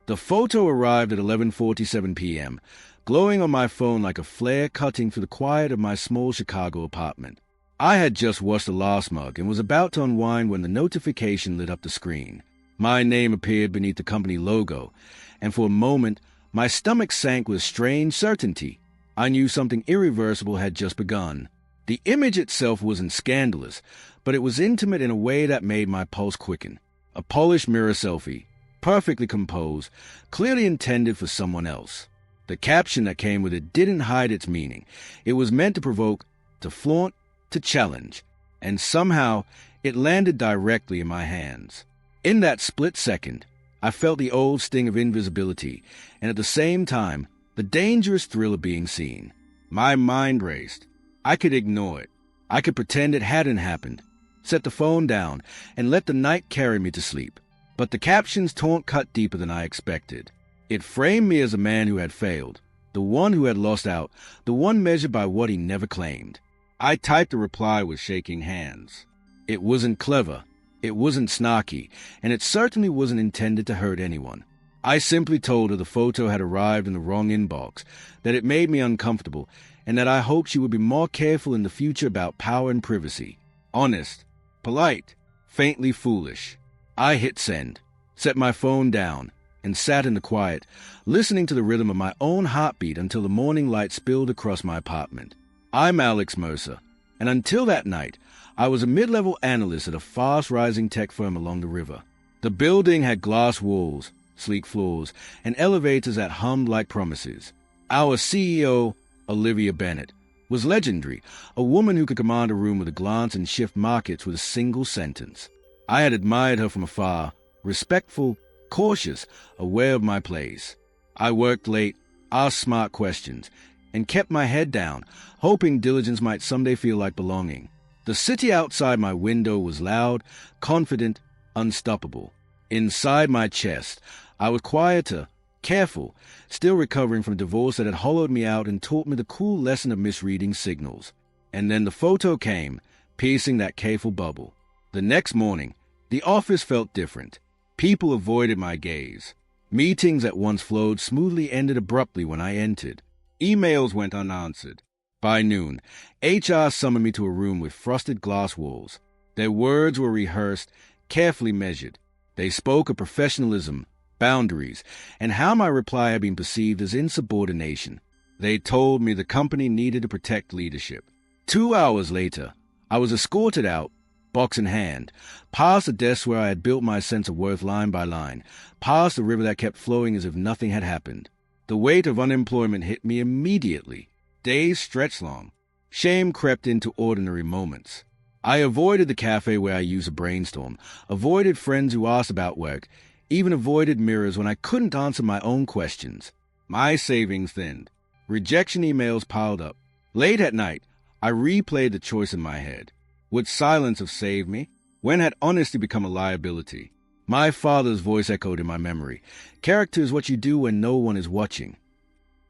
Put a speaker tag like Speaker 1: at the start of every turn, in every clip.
Speaker 1: The photo arrived at 11:47 p.m., glowing on my phone like a flare cutting through the quiet of my small Chicago apartment. I had just washed the last mug and was about to unwind when the notification lit up the screen. My name appeared beneath the company logo, and for a moment, my stomach sank with strange certainty. I knew something irreversible had just begun. The image itself wasn't scandalous, but it was intimate in a way that made my pulse quicken. A polished mirror selfie, perfectly composed, clearly intended for someone else. The caption that came with it didn't hide its meaning. It was meant to provoke, to flaunt, to challenge, and somehow it landed directly in my hands. In that split second, I felt the old sting of invisibility, and at the same time, the dangerous thrill of being seen. My mind raced. I could ignore it. I could pretend it hadn't happened, set the phone down, and let the night carry me to sleep. But the caption's taunt cut deeper than I expected. It framed me as a man who had failed, the one who had lost out, the one measured by what he never claimed. I typed a reply with shaking hands. It wasn't clever, it wasn't snarky, and it certainly wasn't intended to hurt anyone. I simply told her the photo had arrived in the wrong inbox, that it made me uncomfortable, and that I hoped she would be more careful in the future about power and privacy. Honest, polite, faintly foolish. I hit send, set my phone down, and sat in the quiet, listening to the rhythm of my own heartbeat until the morning light spilled across my apartment. I'm Alex Mercer, and until that night, I was a mid-level analyst at a fast-rising tech firm along the river. The building had glass walls, sleek floors, and elevators that hummed like promises. Our CEO, Olivia Bennett, was legendary, a woman who could command a room with a glance and shift markets with a single sentence. I had admired her from afar, respectful, cautious, aware of my place. I worked late, asked smart questions, and kept my head down, hoping diligence might someday feel like belonging. The city outside my window was loud, confident, unstoppable. Inside my chest, I was quieter, careful, still recovering from a divorce that had hollowed me out and taught me the cool lesson of misreading signals. And then the photo came, piercing that careful bubble. The next morning, the office felt different. People avoided my gaze. Meetings that once flowed smoothly ended abruptly when I entered. Emails went unanswered. By noon, HR summoned me to a room with frosted glass walls. Their words were rehearsed, carefully measured. They spoke of professionalism, boundaries, and how my reply had been perceived as insubordination. They told me the company needed to protect leadership. 2 hours later, I was escorted out, box in hand, past the desk where I had built my sense of worth line by line, past the river that kept flowing as if nothing had happened. The weight of unemployment hit me immediately. Days stretched long. Shame crept into ordinary moments. I avoided the cafe where I used to brainstorm, avoided friends who asked about work, even avoided mirrors when I couldn't answer my own questions. My savings thinned. Rejection emails piled up. Late at night, I replayed the choice in my head. Would silence have saved me? When had honesty become a liability? My father's voice echoed in my memory. Character is what you do when no one is watching.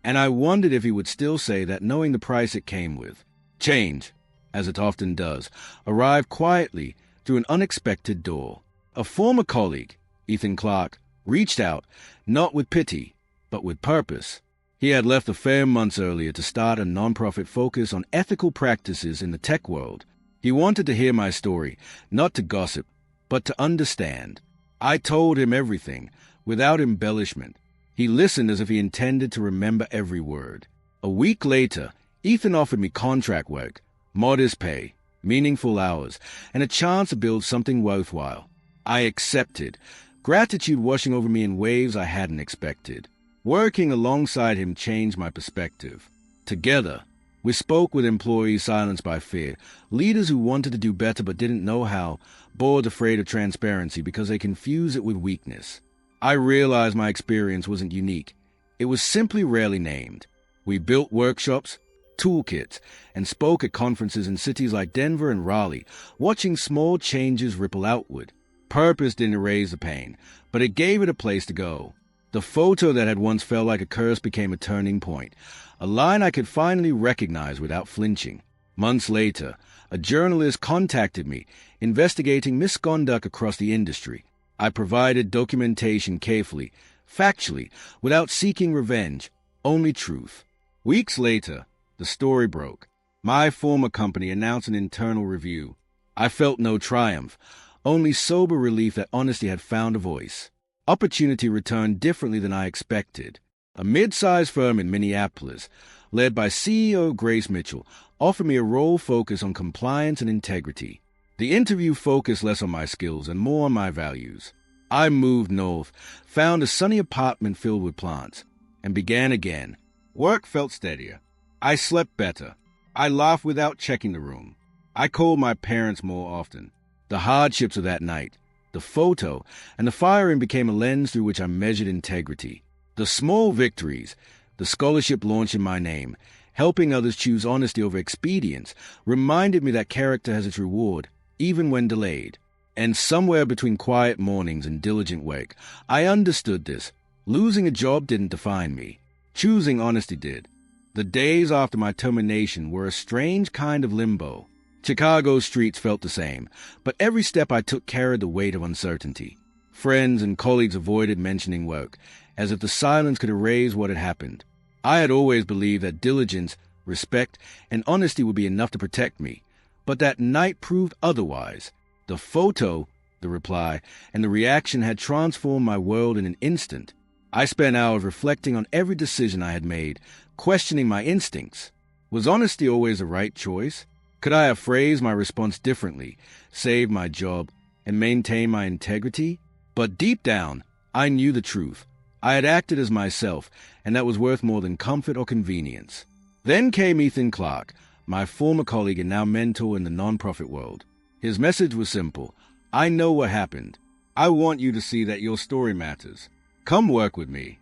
Speaker 1: And I wondered if he would still say that, knowing the price it came with. Change, as it often does, arrived quietly through an unexpected door. A former colleague, Ethan Clark, reached out, not with pity, but with purpose. He had left a fair months earlier to start a nonprofit focus on ethical practices in the tech world. He wanted to hear my story, not to gossip, but to understand. I told him everything, without embellishment. He listened as if he intended to remember every word. A week later, Ethan offered me contract work, modest pay, meaningful hours, and a chance to build something worthwhile. I accepted, gratitude washing over me in waves I hadn't expected. Working alongside him changed my perspective. Together, we spoke with employees silenced by fear, leaders who wanted to do better but didn't know how, boards afraid of transparency because they confused it with weakness. I realized my experience wasn't unique. It was simply rarely named. We built workshops, toolkits, and spoke at conferences in cities like Denver and Raleigh, watching small changes ripple outward. Purpose didn't erase the pain, but it gave it a place to go. The photo that had once felt like a curse became a turning point, a line I could finally recognize without flinching. Months later, a journalist contacted me, investigating misconduct across the industry. I provided documentation carefully, factually, without seeking revenge, only truth. Weeks later, the story broke. My former company announced an internal review. I felt no triumph, only sober relief that honesty had found a voice. Opportunity returned differently than I expected. A mid-sized firm in Minneapolis, led by CEO Grace Mitchell, offered me a role focused on compliance and integrity. The interview focused less on my skills and more on my values. I moved north, found a sunny apartment filled with plants, and began again. Work felt steadier. I slept better. I laughed without checking the room. I called my parents more often. The hardships of that night, the photo, and the firing became a lens through which I measured integrity. The small victories, the scholarship launch in my name, helping others choose honesty over expedience, reminded me that character has its reward, even when delayed. And somewhere between quiet mornings and diligent work, I understood this. Losing a job didn't define me. Choosing honesty did. The days after my termination were a strange kind of limbo. Chicago's streets felt the same, but every step I took carried the weight of uncertainty. Friends and colleagues avoided mentioning work, as if the silence could erase what had happened. I had always believed that diligence, respect, and honesty would be enough to protect me, but that night proved otherwise. The photo, the reply, and the reaction had transformed my world in an instant. I spent hours reflecting on every decision I had made, questioning my instincts. Was honesty always the right choice? Could I have phrased my response differently, saved my job, and maintained my integrity? But deep down, I knew the truth. I had acted as myself, and that was worth more than comfort or convenience. Then came Ethan Clark, my former colleague and now mentor in the nonprofit world. His message was simple. I know what happened. I want you to see that your story matters. Come work with me.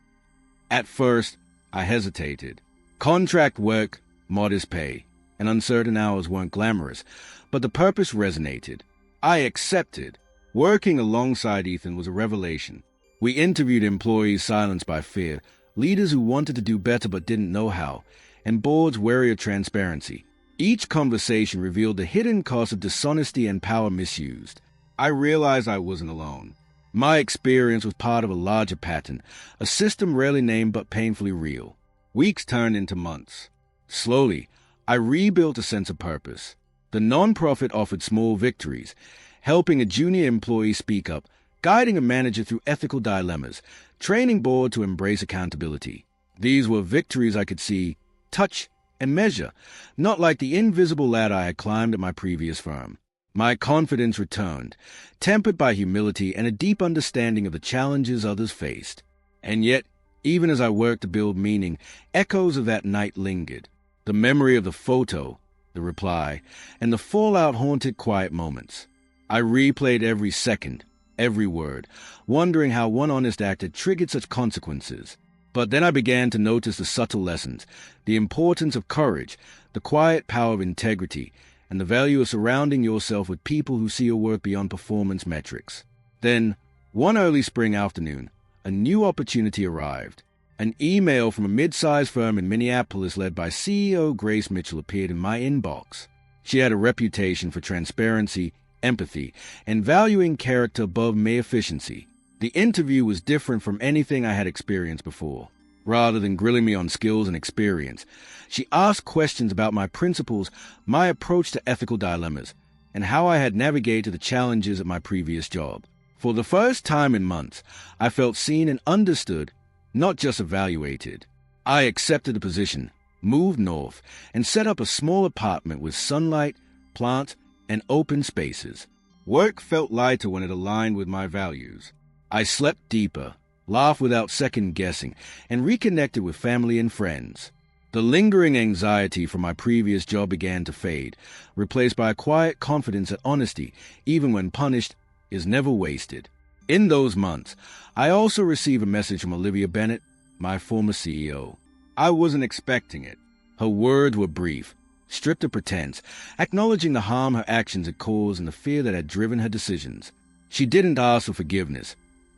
Speaker 1: At first, I hesitated. Contract work, modest pay, and uncertain hours weren't glamorous, but the purpose resonated. I accepted. Working alongside Ethan was a revelation. We interviewed employees silenced by fear, leaders who wanted to do better but didn't know how, and boards wary of transparency. Each conversation revealed the hidden cost of dishonesty and power misused. I realized I wasn't alone. My experience was part of a larger pattern, a system rarely named but painfully real. Weeks turned into months. Slowly, I rebuilt a sense of purpose. The nonprofit offered small victories, helping a junior employee speak up, guiding a manager through ethical dilemmas, training board to embrace accountability. These were victories I could see, touch, and measure, not like the invisible ladder I had climbed at my previous firm. My confidence returned, tempered by humility and a deep understanding of the challenges others faced. And yet, even as I worked to build meaning, echoes of that night lingered. The memory of the photo, the reply, and the fallout haunted quiet moments. I replayed every second, every word, wondering how one honest act had triggered such consequences. But then I began to notice the subtle lessons, the importance of courage, the quiet power of integrity, and the value of surrounding yourself with people who see your work beyond performance metrics. Then, one early spring afternoon, a new opportunity arrived. An email from a mid-sized firm in Minneapolis led by CEO Grace Mitchell appeared in my inbox. She had a reputation for transparency, empathy, and valuing character above mere efficiency. The interview was different from anything I had experienced before. Rather than grilling me on skills and experience, she asked questions about my principles, my approach to ethical dilemmas, and how I had navigated the challenges at my previous job. For the first time in months, I felt seen and understood, not just evaluated. I accepted the position, moved north, and set up a small apartment with sunlight, plants, and open spaces. Work felt lighter when it aligned with my values. I slept deeper, laughed without second-guessing, and reconnected with family and friends. The lingering anxiety from my previous job began to fade, replaced by a quiet confidence that honesty, even when punished, is never wasted. In those months, I also received a message from Olivia Bennett, my former CEO. I wasn't expecting it. Her words were brief, stripped of pretense, acknowledging the harm her actions had caused and the fear that had driven her decisions. She didn't ask for forgiveness.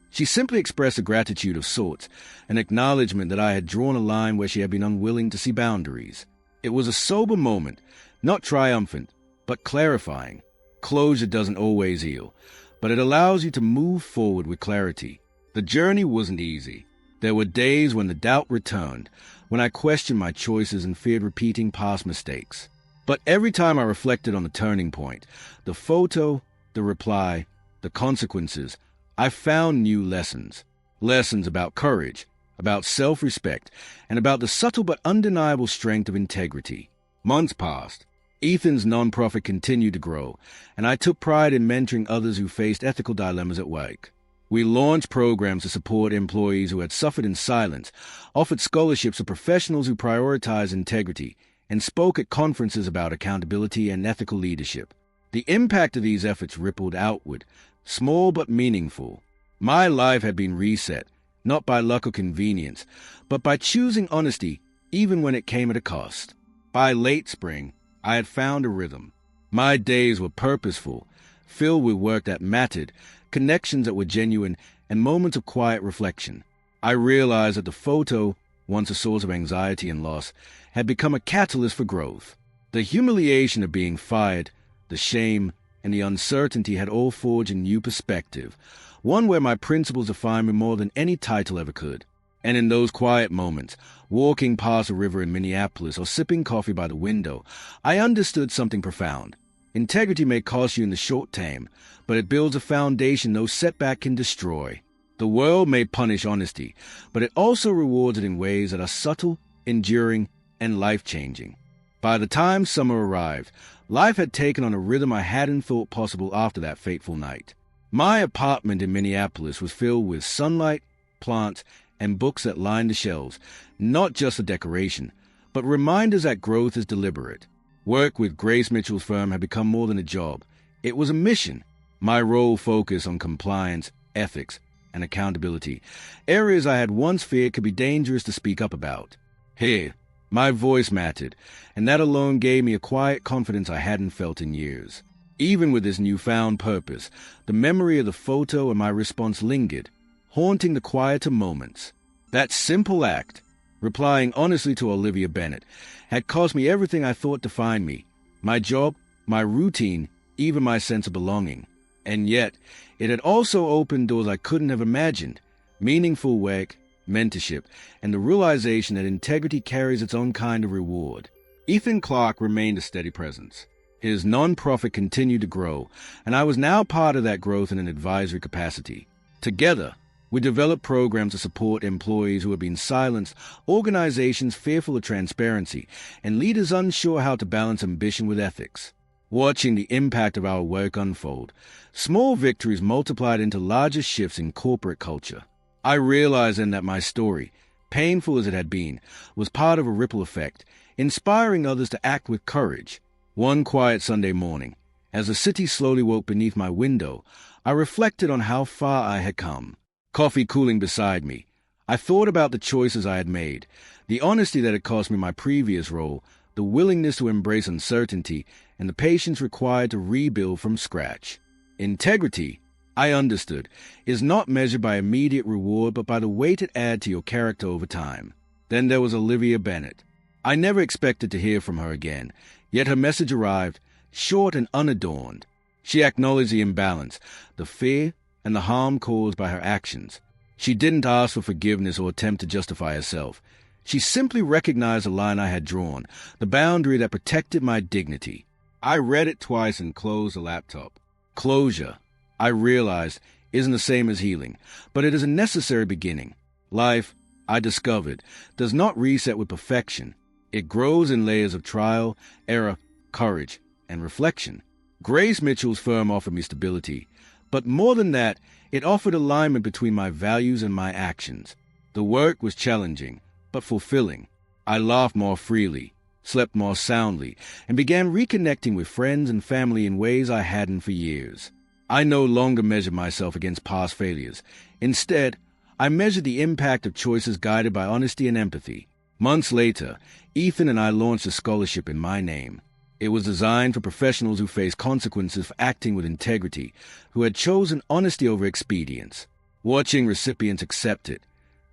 Speaker 1: She simply expressed a gratitude of sorts, an acknowledgement that I had drawn a line where she had been unwilling to see boundaries. It was a sober moment, not triumphant, but clarifying. Closure doesn't always heal, but it allows you to move forward with clarity. The journey wasn't easy. There were days when the doubt returned, when I questioned my choices and feared repeating past mistakes. But every time I reflected on the turning point, the photo, the reply, the consequences, I found new lessons. Lessons about courage, about self-respect, and about the subtle but undeniable strength of integrity. Months passed. Ethan's nonprofit continued to grow, and I took pride in mentoring others who faced ethical dilemmas at work. We launched programs to support employees who had suffered in silence, offered scholarships to professionals who prioritized integrity, and spoke at conferences about accountability and ethical leadership. The impact of these efforts rippled outward, small but meaningful. My life had been reset, not by luck or convenience, but by choosing honesty even when it came at a cost. By late spring, I had found a rhythm. My days were purposeful, filled with work that mattered, connections that were genuine, and moments of quiet reflection. I realized that the photo, once a source of anxiety and loss, had become a catalyst for growth. The humiliation of being fired, the shame, and the uncertainty had all forged a new perspective, one where my principles defined me more than any title ever could. And in those quiet moments, walking past a river in Minneapolis or sipping coffee by the window, I understood something profound. Integrity may cost you in the short term, but it builds a foundation no setback can destroy. The world may punish honesty, but it also rewards it in ways that are subtle, enduring, and life-changing. By the time summer arrived, life had taken on a rhythm I hadn't thought possible after that fateful night. My apartment in Minneapolis was filled with sunlight, plants, and books that lined the shelves, not just a decoration, but reminders that growth is deliberate. Work with Grace Mitchell's firm had become more than a job. It was a mission. My role focused on compliance, ethics, and accountability, areas I had once feared could be dangerous to speak up about. Here, my voice mattered, and that alone gave me a quiet confidence I hadn't felt in years. Even with this newfound purpose, the memory of the photo and my response lingered, haunting the quieter moments. That simple act, replying honestly to Olivia Bennett, had cost me everything I thought defined me, my job, my routine, even my sense of belonging. And yet, it had also opened doors I couldn't have imagined, meaningful work, mentorship, and the realization that integrity carries its own kind of reward. Ethan Clark remained a steady presence. His nonprofit continued to grow, and I was now part of that growth in an advisory capacity. Together, we developed programs to support employees who had been silenced, organizations fearful of transparency, and leaders unsure how to balance ambition with ethics. Watching the impact of our work unfold, small victories multiplied into larger shifts in corporate culture. I realized then that my story, painful as it had been, was part of a ripple effect, inspiring others to act with courage. One quiet Sunday morning, as the city slowly woke beneath my window, I reflected on how far I had come. Coffee cooling beside me, I thought about the choices I had made, the honesty that had cost me my previous role, the willingness to embrace uncertainty, and the patience required to rebuild from scratch. Integrity, I understood, is not measured by immediate reward but by the weight it adds to your character over time. Then there was Olivia Bennett. I never expected to hear from her again, yet her message arrived, short and unadorned. She acknowledged the imbalance, the fear, and the harm caused by her actions. She didn't ask for forgiveness or attempt to justify herself. She simply recognized the line I had drawn, the boundary that protected my dignity. I read it twice and closed the laptop. Closure, I realized, isn't the same as healing, but it is a necessary beginning. Life, I discovered, does not reset with perfection. It grows in layers of trial, error, courage, and reflection. Grace Mitchell's firm offered me stability, but more than that, it offered alignment between my values and my actions. The work was challenging, but fulfilling. I laughed more freely, slept more soundly, and began reconnecting with friends and family in ways I hadn't for years. I no longer measured myself against past failures. Instead, I measured the impact of choices guided by honesty and empathy. Months later, Ethan and I launched a scholarship in my name. It was designed for professionals who faced consequences for acting with integrity, who had chosen honesty over expedience. Watching recipients accept it,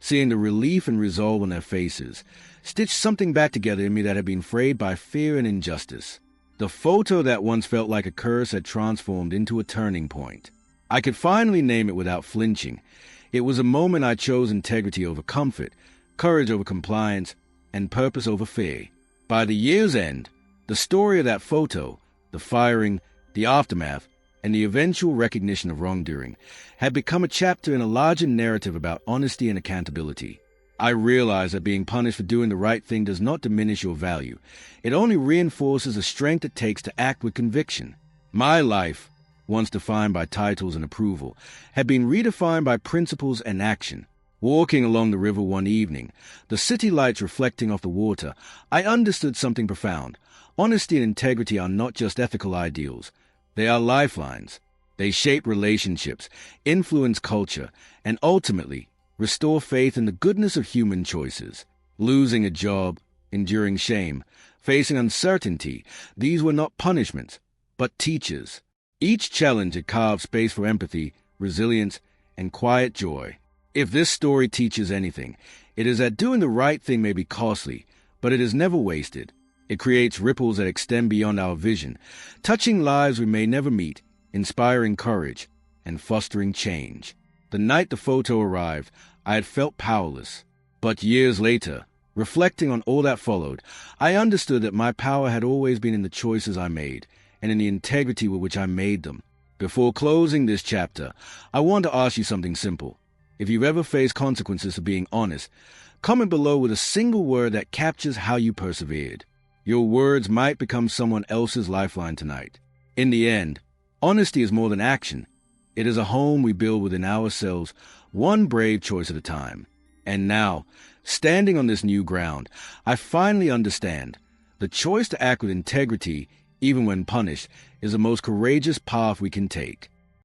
Speaker 1: seeing the relief and resolve on their faces, stitched something back together in me that had been frayed by fear and injustice. The photo that once felt like a curse had transformed into a turning point. I could finally name it without flinching. It was a moment I chose integrity over comfort, courage over compliance, and purpose over fear. By the year's end, the story of that photo, the firing, the aftermath, and the eventual recognition of wrongdoing had become a chapter in a larger narrative about honesty and accountability. I realized that being punished for doing the right thing does not diminish your value. It only reinforces the strength it takes to act with conviction. My life, once defined by titles and approval, had been redefined by principles and action. Walking along the river one evening, the city lights reflecting off the water, I understood something profound. Honesty and integrity are not just ethical ideals. They are lifelines. They shape relationships, influence culture, and ultimately restore faith in the goodness of human choices. Losing a job, enduring shame, facing uncertainty, these were not punishments, but teachers. Each challenge had carved space for empathy, resilience, and quiet joy. If this story teaches anything, it is that doing the right thing may be costly, but it is never wasted. It creates ripples that extend beyond our vision, touching lives we may never meet, inspiring courage, and fostering change. The night the photo arrived, I had felt powerless. But years later, reflecting on all that followed, I understood that my power had always been in the choices I made, and in the integrity with which I made them. Before closing this chapter, I want to ask you something simple. If you've ever faced consequences for being honest, comment below with a single word that captures how you persevered. Your words might become someone else's lifeline tonight. In the end, honesty is more than action. It is a home we build within ourselves, one brave choice at a time. And now, standing on this new ground, I finally understand. The choice to act with integrity, even when punished, is the most courageous path we can take.